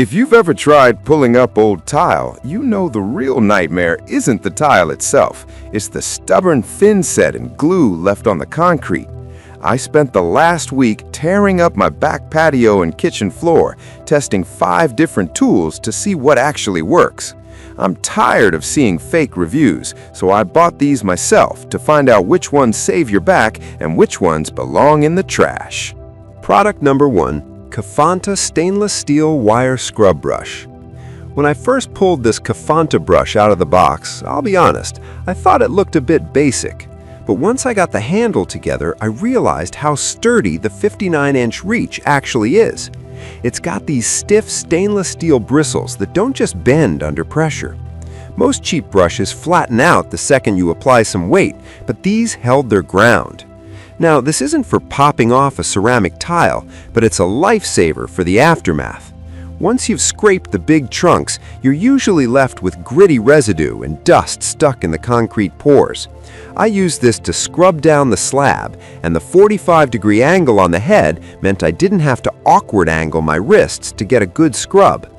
If you've ever tried pulling up old tile, you know the real nightmare isn't the tile itself. It's the stubborn thinset and glue left on the concrete. I spent the last week tearing up my back patio and kitchen floor, testing 5 different tools to see what actually works. I'm tired of seeing fake reviews, so I bought these myself to find out which ones save your back and which ones belong in the trash. Product number 1. Kafanta Stainless Steel Wire Scrub Brush. When I first pulled this Kafanta brush out of the box, I'll be honest, I thought it looked a bit basic. But once I got the handle together, I realized how sturdy the 59-inch reach actually is. It's got these stiff stainless steel bristles that don't just bend under pressure. Most cheap brushes flatten out the second you apply some weight, but these held their ground. Now, this isn't for popping off a ceramic tile, but it's a lifesaver for the aftermath. Once you've scraped the big chunks, you're usually left with gritty residue and dust stuck in the concrete pores. I used this to scrub down the slab, and the 45-degree angle on the head meant I didn't have to awkward angle my wrists to get a good scrub.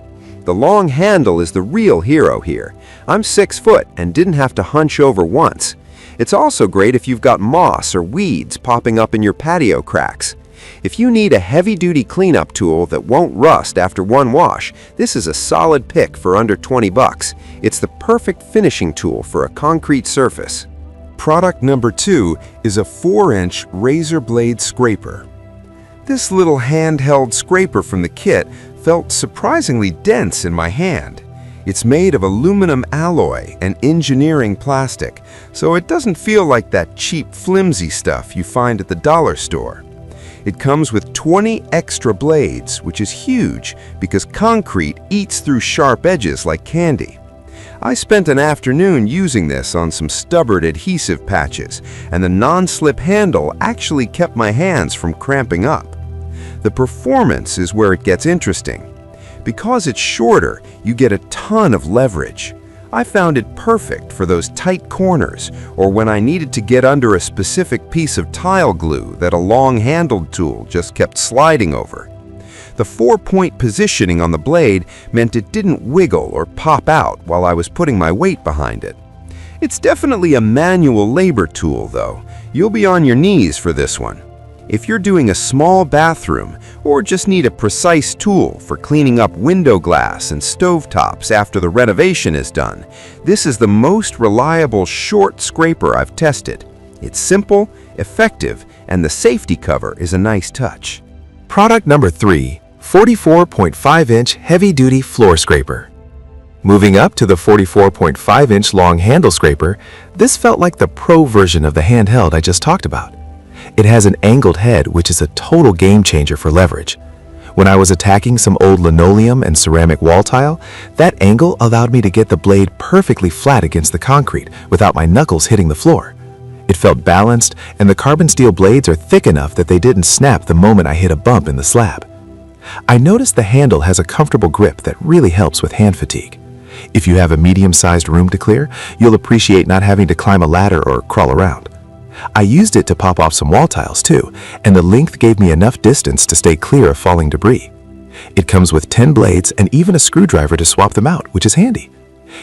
The long handle is the real hero here. I'm 6 foot and didn't have to hunch over once. It's also great if you've got moss or weeds popping up in your patio cracks. If you need a heavy-duty cleanup tool that won't rust after one wash, this is a solid pick for under 20 bucks. It's the perfect finishing tool for a concrete surface. Product number 2 is a 4-inch razor blade scraper. This little handheld scraper from the kit felt surprisingly dense in my hand. It's made of aluminum alloy and engineering plastic, so it doesn't feel like that cheap, flimsy stuff you find at the dollar store. It comes with 20 extra blades, which is huge because concrete eats through sharp edges like candy. I spent an afternoon using this on some stubborn adhesive patches, and the non-slip handle actually kept my hands from cramping up. The performance is where it gets interesting. Because it's shorter, you get a ton of leverage. I found it perfect for those tight corners or when I needed to get under a specific piece of tile glue that a long-handled tool just kept sliding over. The 4-point positioning on the blade meant it didn't wiggle or pop out while I was putting my weight behind it. It's definitely a manual labor tool, though. You'll be on your knees for this one. If you're doing a small bathroom or just need a precise tool for cleaning up window glass and stovetops after the renovation is done, this is the most reliable short scraper I've tested. It's simple, effective, and the safety cover is a nice touch. Product number 3, 44.5-inch heavy-duty floor scraper. Moving up to the 44.5-inch long handle scraper, this felt like the pro version of the handheld I just talked about. It has an angled head, which is a total game changer for leverage. When I was attacking some old linoleum and ceramic wall tile, that angle allowed me to get the blade perfectly flat against the concrete without my knuckles hitting the floor. It felt balanced, and the carbon steel blades are thick enough that they didn't snap the moment I hit a bump in the slab. I noticed the handle has a comfortable grip that really helps with hand fatigue. If you have a medium-sized room to clear, you'll appreciate not having to climb a ladder or crawl around. I used it to pop off some wall tiles too, and the length gave me enough distance to stay clear of falling debris. It comes with 10 blades and even a screwdriver to swap them out, which is handy.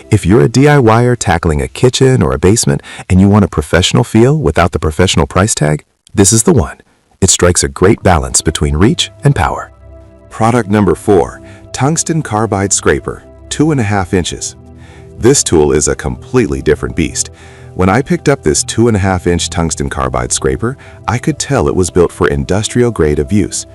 If you're a DIYer tackling a kitchen or a basement and you want a professional feel without the professional price tag, this is the one. It strikes a great balance between reach and power. Product number 4, Tungsten Carbide Scraper, 2.5 inches. This tool is a completely different beast. When I picked up this 2.5-inch tungsten carbide scraper, I could tell it was built for industrial grade of use.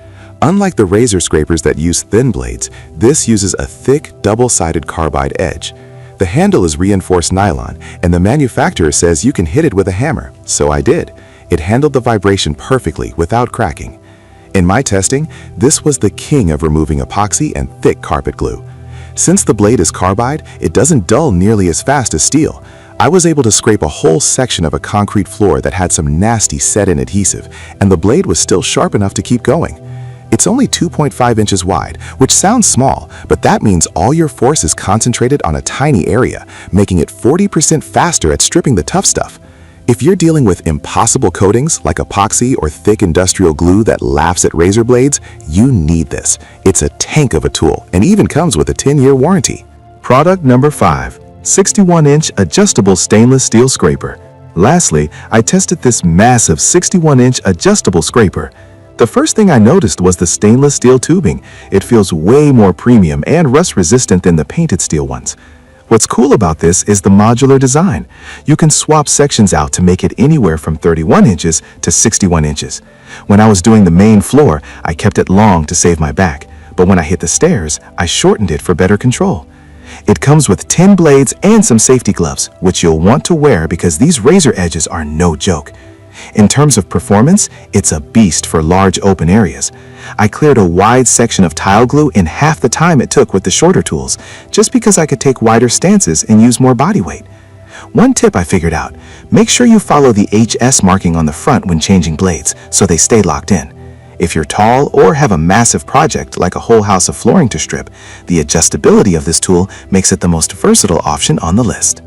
Unlike the razor scrapers that use thin blades, this uses a thick, double-sided carbide edge. The handle is reinforced nylon, and the manufacturer says you can hit it with a hammer, so I did. It handled the vibration perfectly without cracking. In my testing, this was the king of removing epoxy and thick carpet glue. Since the blade is carbide, it doesn't dull nearly as fast as steel. I was able to scrape a whole section of a concrete floor that had some nasty set-in adhesive, and the blade was still sharp enough to keep going. It's only 2.5 inches wide, which sounds small, but that means all your force is concentrated on a tiny area, making it 40% faster at stripping the tough stuff. If you're dealing with impossible coatings like epoxy or thick industrial glue that laughs at razor blades, you need this. It's a tank of a tool and even comes with a 10-year warranty. Product number 5, 61-inch adjustable stainless steel scraper. Lastly, I tested this massive 61-inch adjustable scraper. The first thing I noticed was the stainless steel tubing. It feels way more premium and rust-resistant than the painted steel ones. What's cool about this is the modular design. You can swap sections out to make it anywhere from 31 inches to 61 inches. When I was doing the main floor, I kept it long to save my back, but when I hit the stairs, I shortened it for better control. It comes with 10 blades and some safety gloves, which you'll want to wear because these razor edges are no joke. In terms of performance, it's a beast for large open areas. I cleared a wide section of tile glue in half the time it took with the shorter tools, just because I could take wider stances and use more body weight. One tip I figured out: make sure you follow the HS marking on the front when changing blades, so they stay locked in. If you're tall or have a massive project like a whole house of flooring to strip, the adjustability of this tool makes it the most versatile option on the list.